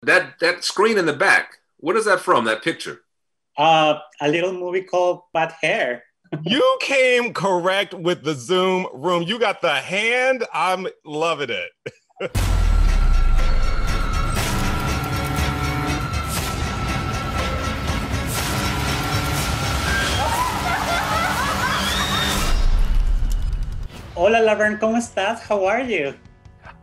That screen in the back, what is that from, that picture? A little movie called Bad Hair. You came correct with the Zoom room. You got the hand. I'm loving it. Hola, Laverne, ¿cómo estás? How are you?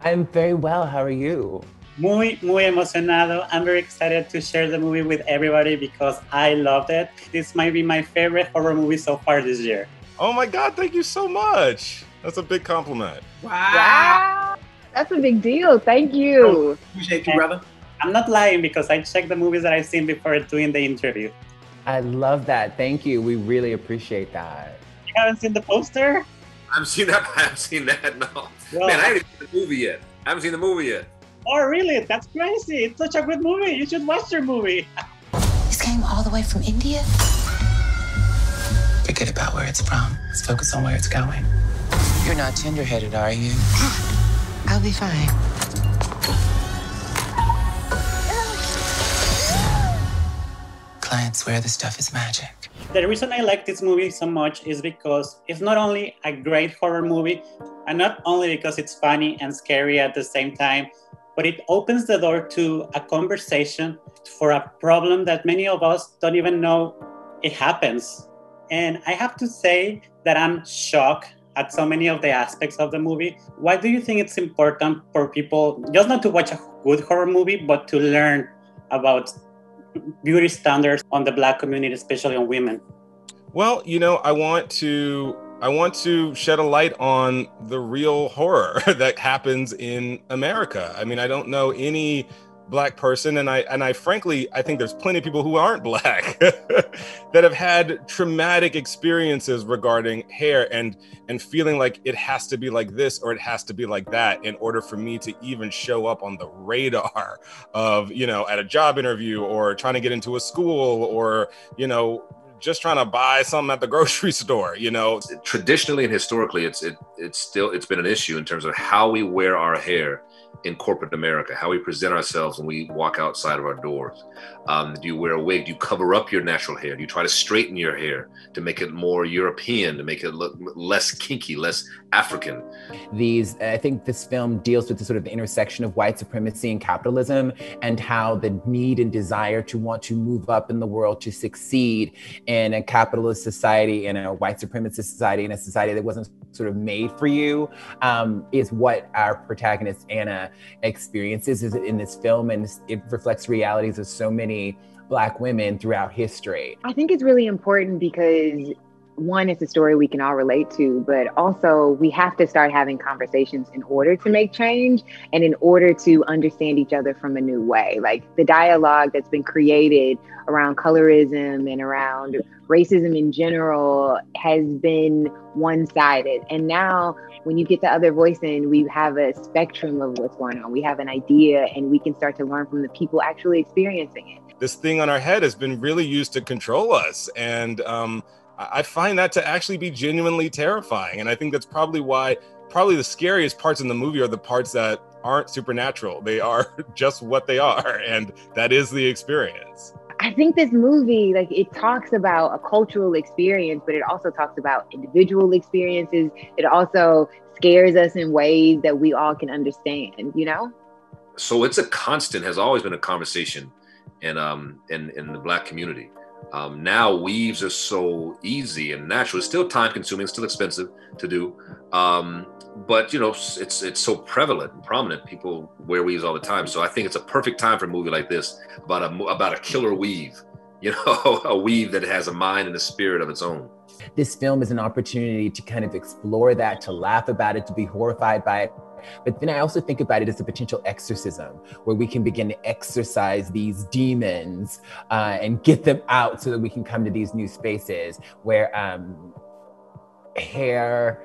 I'm very well. How are you? Muy emocionado. I'm very excited to share the movie with everybody because I loved it. This might be my favorite horror movie so far this year. Oh my God, thank you so much. That's a big compliment. Wow. That's a big deal. Thank you. Appreciate you, brother. I'm not lying because I checked the movies that I've seen before doing the interview. I love that. Thank you. We really appreciate that. You haven't seen the poster? I haven't seen that, no. Well, man, I haven't seen the movie yet. I haven't seen the movie yet. Oh, really? That's crazy. It's such a good movie. You should watch your movie. This came all the way from India? Forget about where it's from. Let's focus on where it's going. You're not tender-headed, are you? I'll be fine. Clients swear this stuff is magic. The reason I like this movie so much is because it's not only a great horror movie, and not only because it's funny and scary at the same time, but it opens the door to a conversation for a problem that many of us don't even know it happens. And I have to say that I'm shocked at so many of the aspects of the movie. Why do you think it's important for people just not to watch a good horror movie, but to learn about beauty standards on the Black community, especially on women? Well, you know, I want to shed a light on the real horror that happens in America. I mean, I don't know any Black person, and I frankly, I think there's plenty of people who aren't Black that have had traumatic experiences regarding hair and feeling like it has to be like this or it has to be like that in order for me to even show up on the radar of, you know, at a job interview or trying to get into a school or, you know, just trying to buy something at the grocery store, you know. Traditionally and historically, it's been an issue in terms of how we wear our hair in corporate America, how we present ourselves when we walk outside of our doors. Do you wear a wig? Do you cover up your natural hair? Do you try to straighten your hair to make it more European, to make it look less kinky, less African? I think this film deals with the sort of the intersection of white supremacy and capitalism and how the need and desire to want to move up in the world, to succeed in a capitalist society, in a white supremacist society, in a society that wasn't sort of made for you, is what our protagonist Anna experiences in this film, and it reflects realities of so many Black women throughout history. I think it's really important because one, it's a story we can all relate to, but also we have to start having conversations in order to make change and in order to understand each other from a new way. Like the dialogue that's been created around colorism and around racism in general has been one-sided. And now when you get the other voice in, we have a spectrum of what's going on. We have an idea and we can start to learn from the people actually experiencing it. This thing on our head has been really used to control us. And I find that to actually be genuinely terrifying. And I think that's probably why the scariest parts in the movie are the parts that aren't supernatural. They are just what they are. And that is the experience. I think this movie, like, it talks about a cultural experience, but it also talks about individual experiences. It also scares us in ways that we all can understand, you know? So it's a constant, has always been a conversation in the Black community. Now weaves are so easy and natural. It's still time consuming, still expensive to do. But you know, it's so prevalent and prominent. People wear weaves all the time. So I think it's a perfect time for a movie like this about a killer weave, you know, a weave that has a mind and a spirit of its own. This film is an opportunity to kind of explore that, to laugh about it, to be horrified by it. But then I also think about it as a potential exorcism where we can begin to exorcise these demons and get them out so that we can come to these new spaces where hair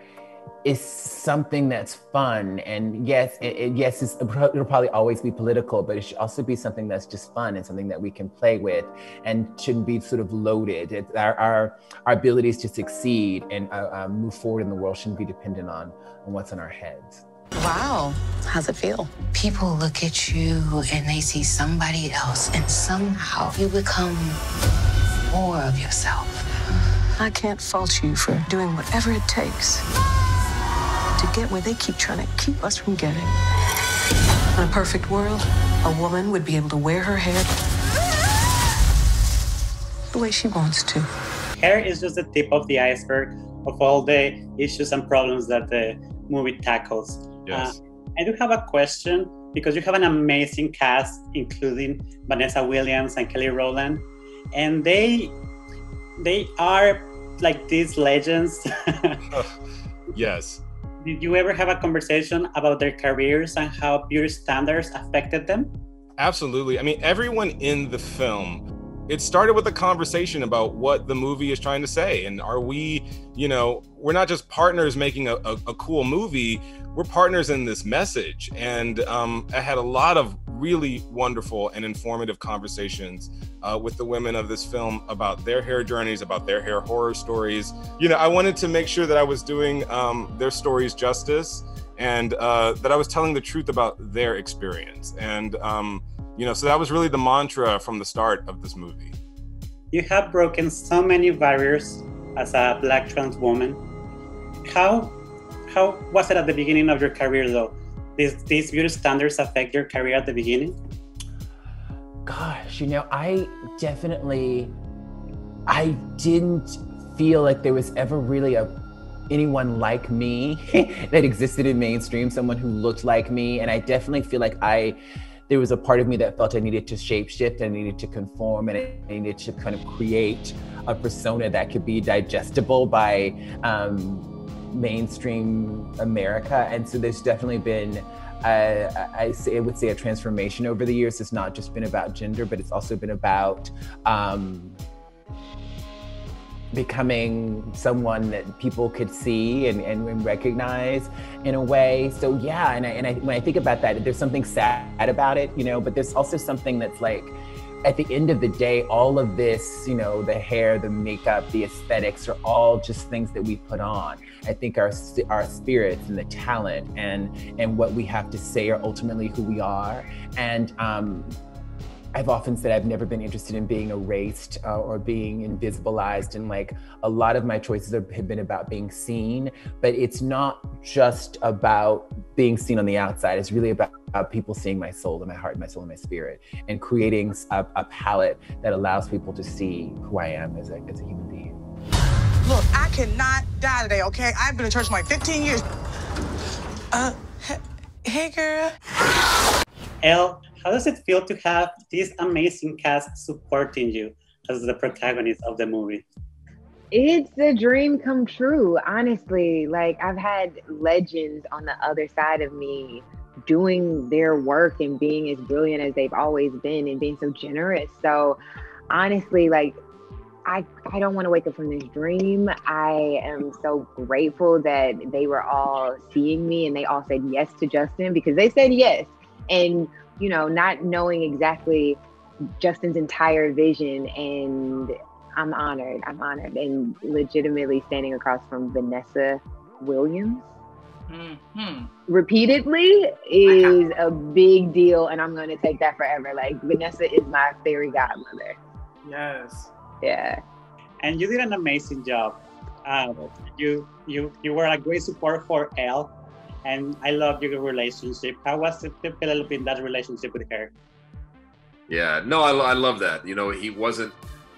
is something that's fun. And yes, it'll probably always be political, but it should also be something that's just fun and something that we can play with and shouldn't be sort of loaded. Our abilities to succeed and move forward in the world shouldn't be dependent on what's in our heads. Wow. How's it feel? People look at you and they see somebody else, and somehow you become more of yourself. I can't fault you for doing whatever it takes to get where they keep trying to keep us from getting. In a perfect world, a woman would be able to wear her hair the way she wants to. Hair is just the tip of the iceberg of all the issues and problems that the movie tackles. Yes. I do have a question, because you have an amazing cast, including Vanessa Williams and Kelly Rowland, and they are like these legends. Yes. Did you ever have a conversation about their careers and how beauty standards affected them? Absolutely. I mean, everyone in the film, it started with a conversation about what the movie is trying to say. And are we, we're not just partners making a cool movie, we're partners in this message. And I had a lot of really wonderful and informative conversations with the women of this film about their hair journeys, about their hair horror stories. I wanted to make sure that I was doing their stories justice, and that I was telling the truth about their experience. And, so that was really the mantra from the start of this movie. You have broken so many barriers as a Black trans woman. How was it at the beginning of your career, though? These beauty standards affect your career at the beginning? Gosh, I didn't feel like there was ever really anyone like me that existed in mainstream, someone who looked like me. And I definitely feel like there was a part of me that felt I needed to shapeshift, I needed to conform, and I needed to kind of create a persona that could be digestible by mainstream America. And so there's definitely been, I would say, a transformation over the years. It's not just been about gender, but it's also been about becoming someone that people could see and recognize in a way. So yeah, and when I think about that, there's something sad about it, but there's also something that's like, at the end of the day, all of this, the hair, the makeup, the aesthetics are all just things that we put on. I think our spirits and the talent and what we have to say are ultimately who we are. And I've often said I've never been interested in being erased or being invisibilized, and like a lot of my choices have been about being seen, but it's not just about being seen on the outside. It's really about people seeing my soul and my heart, my soul and my spirit, and creating a palette that allows people to see who I am as a human being. Look, I cannot die today, okay? I've been in church for like 15 years. Hey girl. Elle, how does it feel to have this amazing cast supporting you as the protagonist of the movie? It's a dream come true, honestly. Like, I've had legends on the other side of me doing their work and being as brilliant as they've always been and being so generous. So honestly, like, I don't want to wake up from this dream. I am so grateful that they were all seeing me and they all said yes to Justin, because they said yes. And not knowing exactly Justin's entire vision, and I'm honored and legitimately standing across from Vanessa Williams repeatedly is a big deal, and I'm going to take that forever. Like, Vanessa is my fairy godmother. Yes. Yeah. And you did an amazing job. You were a great support for Elle, and I love your relationship. How was it developing that relationship with her? Yeah, no, I love that. He wasn't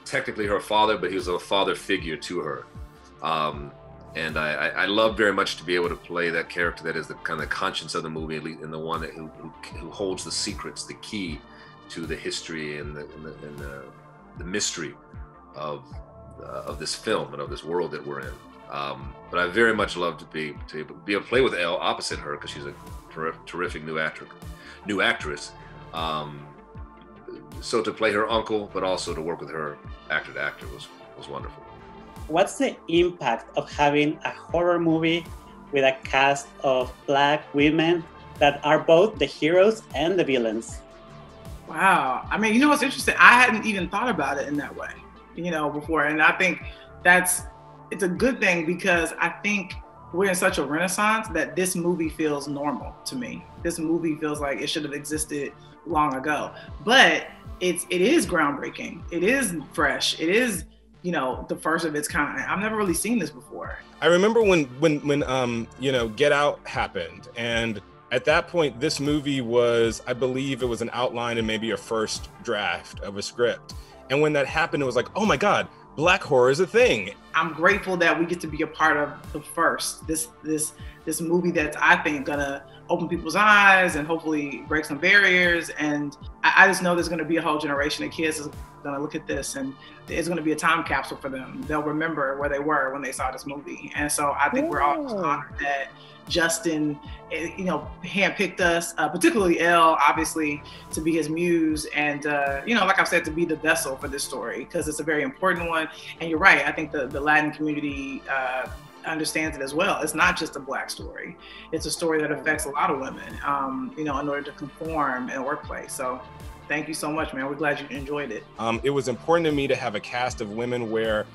technically her father, but he was a father figure to her. And I love very much to be able to play that character that is the kind of conscience of the movie, and the one who holds the secrets, the key to the history and the mystery of this film and of this world that we're in. But I very much love to be able to play with Elle opposite her, because she's a terrific new actress. So to play her uncle, but also to work with her actor to actor was wonderful. What's the impact of having a horror movie with a cast of Black women that are both the heroes and the villains? Wow. I mean, what's interesting? I hadn't even thought about it in that way, before. And I think it's a good thing, because I think we're in such a renaissance that this movie feels normal to me. This movie feels like it should have existed long ago, but it is groundbreaking. It is fresh. It is, you know, the first of its kind. I've never really seen this before. I remember when you know, Get Out happened, and at that point, this movie was, I believe it was an outline and maybe a first draft of a script. And when that happened, it was like, oh my God, Black horror is a thing. I'm grateful that we get to be a part of the first, this movie that's, I think, gonna open people's eyes and hopefully break some barriers. And I just know there's gonna be a whole generation of kids that's gonna look at this, and it's gonna be a time capsule for them. They'll remember where they were when they saw this movie. And so I think we're all just honored that Justin, you know, handpicked us, particularly Elle, obviously, to be his muse, and you know, like I said, to be the vessel for this story, because it's a very important one. And you're right, I think the Latin community understands it as well. It's not just a Black story; it's a story that affects a lot of women, you know, in order to conform in a workplace. So, thank you so much, man. We're glad you enjoyed it. It was important to me to have a cast of women where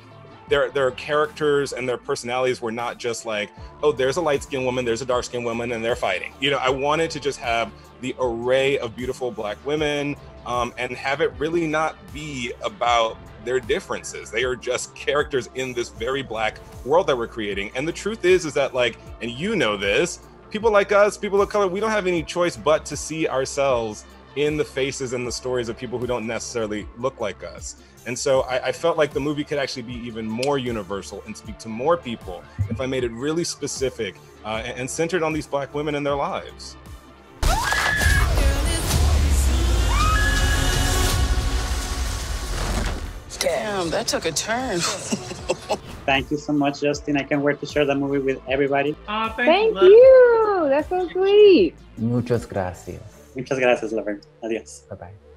their characters and their personalities were not just like, oh, there's a light-skinned woman, there's a dark-skinned woman, and they're fighting. You know, I wanted to just have the array of beautiful Black women, and have it really not be about their differences. They are just characters in this very Black world that we're creating. And the truth is that, like, and you know this, people like us, people of color, we don't have any choice but to see ourselves in the faces and the stories of people who don't necessarily look like us. And so I felt like the movie could actually be even more universal and speak to more people if I made it really specific and centered on these Black women and their lives. Damn, that took a turn. Thank you so much, Justin. I can't wait to share the movie with everybody. Thank you. That's so sweet. Muchas gracias. Muchas gracias, Laverne. Adiós. Bye-bye.